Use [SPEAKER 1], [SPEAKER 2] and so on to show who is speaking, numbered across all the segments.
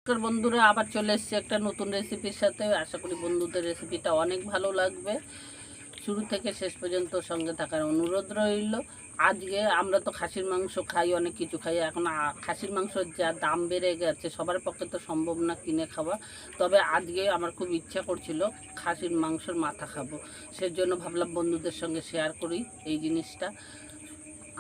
[SPEAKER 1] নমস্কার বন্ধুরা, আবার চলে এসেছি একটা নতুন রেসিপির সাথে। আশা করি বন্ধুদের রেসিপিটা অনেক ভালো লাগবে। শুরু থেকে শেষ পর্যন্ত সঙ্গে থাকার অনুরোধ রইল। আজকে আমরা তো খাসির মাংস খাই, অনেক কিছু খাই। এখন খাসির মাংসের যা দাম বেড়ে গেছে, সবার পক্ষে তো সম্ভব না কিনে খাওয়া। তবে আজকে আমার খুব ইচ্ছা করছিল খাসির মাংসের মাথা খাবো। সেজন্য ভাবলাম বন্ধুদের সঙ্গে শেয়ার করি এই জিনিসটা।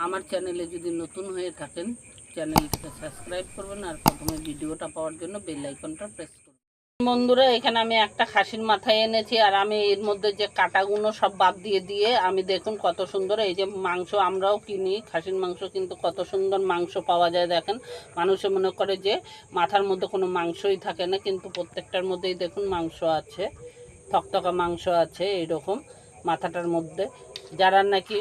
[SPEAKER 1] আমার চ্যানেলে যদি নতুন হয়ে থাকেন, চ্যানেলটাকে সাবস্ক্রাইব করবেন আর প্রথমে ভিডিওটা পাওয়ার জন্য বেল আইকনটা প্রেস করবেন। বন্ধুরা, এখানে আমি একটা খাসির মাথা এনেছি আর আমি এর মধ্যে যে কাটাগুলো সব বাদ দিয়ে আমি দেখুন কত সুন্দর। এই যে মাংস আমরাও কিনি, খাসির মাংস কিন্তু কত সুন্দর মাংস পাওয়া যায়। দেখেন, মানুষে মনে করে যে মাথার মধ্যে কোনো মাংসই থাকে না, কিন্তু প্রত্যেকটার মধ্যেই দেখুন মাংস আছে, থকথকা মাংস আছে এইরকম মাথাটার মধ্যে। যারা নাকি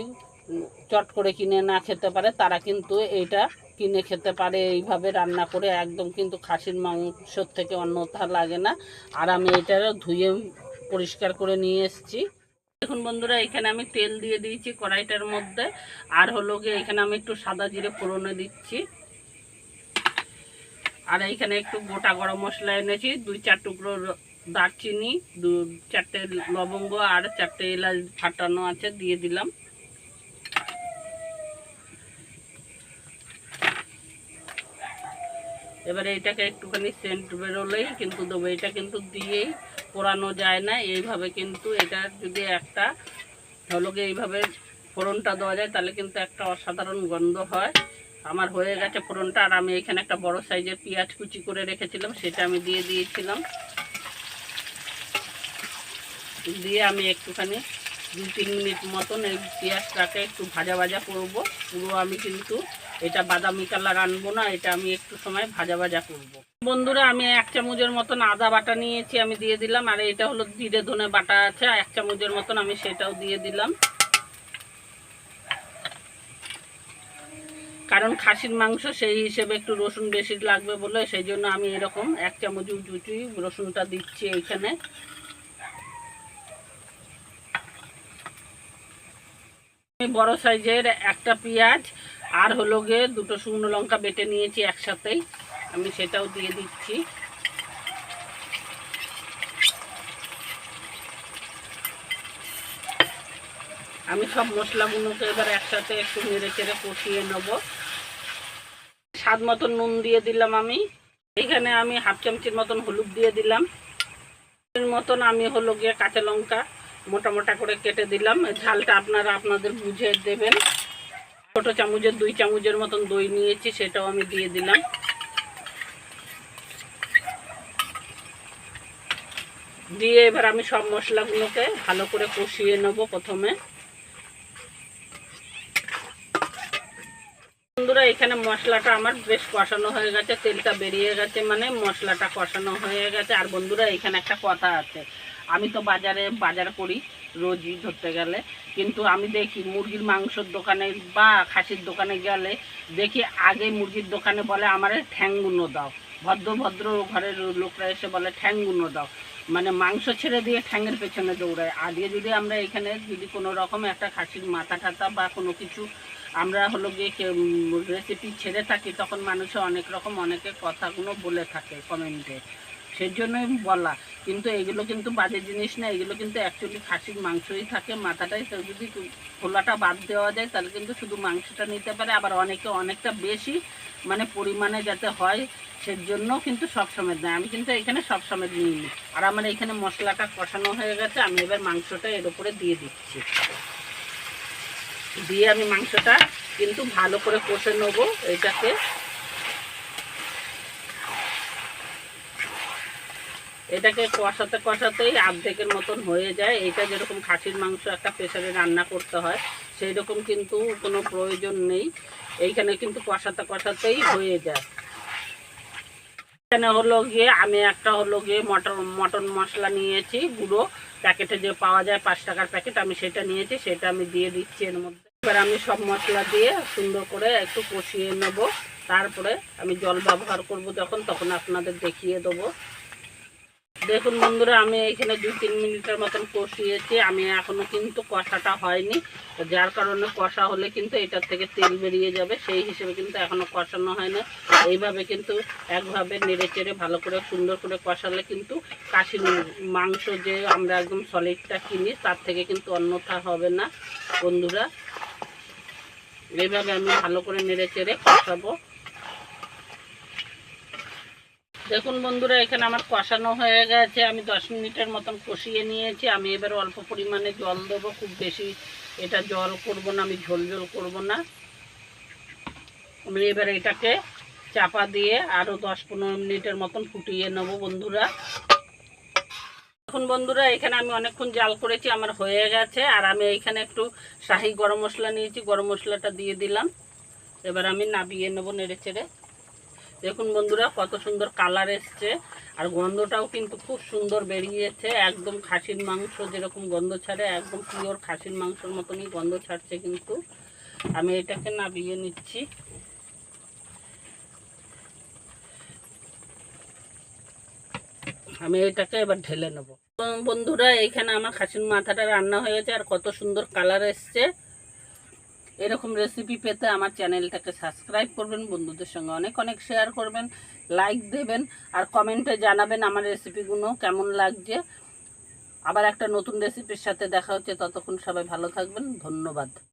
[SPEAKER 1] চট করে কিনে না খেতে পারে তারা কিন্তু এইটা কিনে খেতে পারে এইভাবে রান্না করে। একদম কিন্তু খাসির মাংসর থেকে অন্যথা লাগে না। আর আমি এটা ধুয়ে পরিষ্কার করে নিয়ে এসেছি। দেখুন বন্ধুরা, এখানে আমি তেল দিয়ে দিয়েছি কড়াইটার মধ্যে। আর হলো গিয়ে এখানে আমি একটু সাদা জিরে ফোড়নে দিচ্ছি। আর এইখানে একটু গোটা গরম মশলা এনেছি, 2-4 টুকরো দারচিনি, 2-4টে লবঙ্গ আর 4টে এলাচ ফাটানো আছে, দিয়ে দিলাম। এবারে এটাকে একটুখানি সেন্ট বেরোলেই কিন্তু দেবো। এটা কিন্তু দিয়েই পোড়ানো যায় না, এইভাবে কিন্তু এটা যদি একটা হলো গিয়ে এইভাবে ফোড়নটা দেওয়া যায় তাহলে কিন্তু একটা অসাধারণ গন্ধ হয়। আমার হয়ে গেছে ফোড়নটা। আর আমি এখানে একটা বড় সাইজের পেঁয়াজ কুচি করে রেখেছিলাম, সেটা আমি দিয়ে দিয়েছিলাম। দিয়ে আমি একটুখানি 2-3 মিনিট মতন এই পেঁয়াজটাকে একটু ভাজা ভাজা করবো। পুরো আমি কিন্তু এটা বাদামি কালার আনবো না, এটা আমি একটু সময় ভাজা ভাজা করব। বন্ধুরা, আমি 1 চামচের মতন আদা বাটা নিয়েছি, আমি দিয়ে দিলাম। আর এটা হলো জিরে ধনে বাটা আছে 1 চামচের মতন, আমি সেটাও দিয়ে দিলাম। কারণ খাসির মাংস সেই হিসেবে একটু রসুন বেশি লাগবে বলে সেই জন্য আমি এরকম 1 চামচ উঁচুই রসুনটা দিচ্ছি এইখানে। আমি বড় সাইজের একটা পেঁয়াজ আর হলো গিয়ে 2টো শুকনো লঙ্কা বেটে নিয়েছি একসাথেই, আমি সেটাও দিয়ে দিচ্ছি। আমি সব মশলাগুলোকে এবার একসাথে একটু নেড়ে চেড়ে কষিয়ে নেব। স্বাদ মতন নুন দিয়ে দিলাম আমি। এখানে আমি 1/2 চামচের মতন হলুদ দিয়ে দিলাম। এর মতন আমি হলো গিয়ে কাঁচা লঙ্কা মোটা মোটা করে কেটে দিলাম। ঝালটা আপনারা আপনাদের বুঝে দেবেন। ছোটো চামচের 2 চামচের মতন দই নিয়েছি, সেটাও আমি দিয়ে দিলাম। দিয়ে এবার আমি সব মশলাগুলোকে ভালো করে কষিয়ে নেব প্রথমে। বন্ধুরা, এখানে মশলাটা আমার বেশ কষানো হয়ে গেছে, তেলটা বেরিয়ে গেছে, মানে মশলাটা কষানো হয়ে গেছে। আর বন্ধুরা, এখানে একটা কথা আছে, আমি তো বাজার করি রোজই ধরতে গেলে, কিন্তু আমি দেখি মুরগির মাংসর দোকানে বা খাসির দোকানে গেলে দেখি আগে মুরগির দোকানে বলে আমার ঠ্যাংগুলো দাও। ভদ্র ঘরের লোকরা এসে বলে ঠ্যাংগুলো দাও, মানে মাংস ছেড়ে দিয়ে ঠ্যাংয়ের পেছনে দৌড়ায়। আগে যদি আমরা এখানে যদি কোনো রকম একটা খাসির মাথা টাথা বা কোনো কিছু আমরা হলো গিয়ে রেসিপি ছেড়ে থাকি, তখন মানুষে অনেক রকম অনেকে কথাগুলো বলে থাকে কমেন্টে, সেই জন্যই বলা। কিন্তু এগুলো কিন্তু বাজে জিনিস না, এগুলো কিন্তু অ্যাকচুয়ালি খাসির মাংসই থাকে, মাথাটাই। তো যদি খোলাটা বাদ দেওয়া যায় তাহলে কিন্তু শুধু মাংসটা নিতে পারে। আবার অনেকে অনেকটা বেশি মানে পরিমাণে যাতে হয় সেজন্য কিন্তু সবসময় দেয়, আমি কিন্তু এখানে সবসময় নিইনি। আর আমার এখানে মশলাটা কষানো হয়ে গেছে, আমি এবার মাংসটা এর উপরে দিয়ে দিচ্ছি। দিয়ে আমি মাংসটা কিন্তু ভালো করে কষে নেবো এটাকে কষাতেই অর্ধেকের মতন হয়ে যায়। এটা যেরকম খাসির মাংস একটা প্রেসারে রান্না করতে হয় সেই রকম কিন্তু কোনো প্রয়োজন নেই, এইখানে কিন্তু কষাতেই হয়ে যায়। এখানে হলো গিয়ে আমি একটা হলো গিয়ে মটন মশলা নিয়েছি, গুঁড়ো প্যাকেটে যে পাওয়া যায় 5 টাকার প্যাকেট, আমি সেটা নিয়েছি, সেটা আমি দিয়ে দিচ্ছি এর মধ্যে। এবার আমি সব মশলা দিয়ে সুন্দর করে একটু কষিয়ে নেব। তারপরে আমি জল ব্যবহার করব যখন, তখন আপনাদের দেখিয়ে দেবো। দেখুন বন্ধুরা, আমি এখানে 2-3 মিনিটের মতন কষিয়েছি। আমি এখনও কিন্তু কষাটা হয়নি, যার কারণে কষা হলে কিন্তু এটার থেকে তেল বেরিয়ে যাবে, সেই হিসেবে কিন্তু এখনও কষানো হয় না। এইভাবে কিন্তু একভাবে নেড়ে চেড়ে ভালো করে সুন্দর করে কষালে কিন্তু খাসির মাংস যে আমরা একদম সলিডটা কিনি তার থেকে কিন্তু অন্যথা হবে না বন্ধুরা। এইভাবে আমি ভালো করে নেড়ে চেড়ে কষাবো। দেখুন বন্ধুরা, এখানে আমার কষানো হয়ে গেছে। আমি 10 মিনিটের মতন কষিয়ে নিয়েছি। আমি এবার অল্প পরিমাণে জল দেবো, খুব বেশি এটা জল করব না, আমি ঝোল ঝোল করবো না। আমি এবার এটাকে চাপা দিয়ে আরও 10-15 মিনিটের মতন ফুটিয়ে নেবো বন্ধুরা। এখন বন্ধুরা, এখানে আমি অনেকক্ষণ জাল করেছি, আমার হয়ে গেছে। আর আমি এইখানে একটু শাহি গরম মশলা নিয়েছি, গরম মশলাটা দিয়ে দিলাম। এবার আমি নাবিয়ে নেবো নেড়ে চেড়ে। দেখুন বন্ধুরা, কত সুন্দর কালার এসছে, আর গন্ধটাও কিন্তু খুব সুন্দর বেরিয়েছে। একদম খাসির মাংস যেরকম গন্ধ ছাড়ে, একদম পিওর খাসির মাংসের মতনই গন্ধ ছাড়ছে। কিন্তু আমি এটাকে নাবিয়ে নিচ্ছি। আমি এটাকে এবার ঢেলে নেব। বন্ধুরা, এইখানে আমার খাসির মাথাটা রান্না হয়ে গেছে, আর কত সুন্দর কালার এসছে। এরকম রেসিপি পেতে আমার চ্যানেলটাকে সাবস্ক্রাইব করবেন, বন্ধুদের সঙ্গে অনেক অনেক শেয়ার করবেন, লাইক দেবেন, আর কমেন্টে জানাবেন আমার রেসিপিগুলো কেমন লাগছে। আবার একটা নতুন রেসিপির সাথে দেখা হচ্ছে, ততক্ষণ সবাই ভালো থাকবেন। ধন্যবাদ।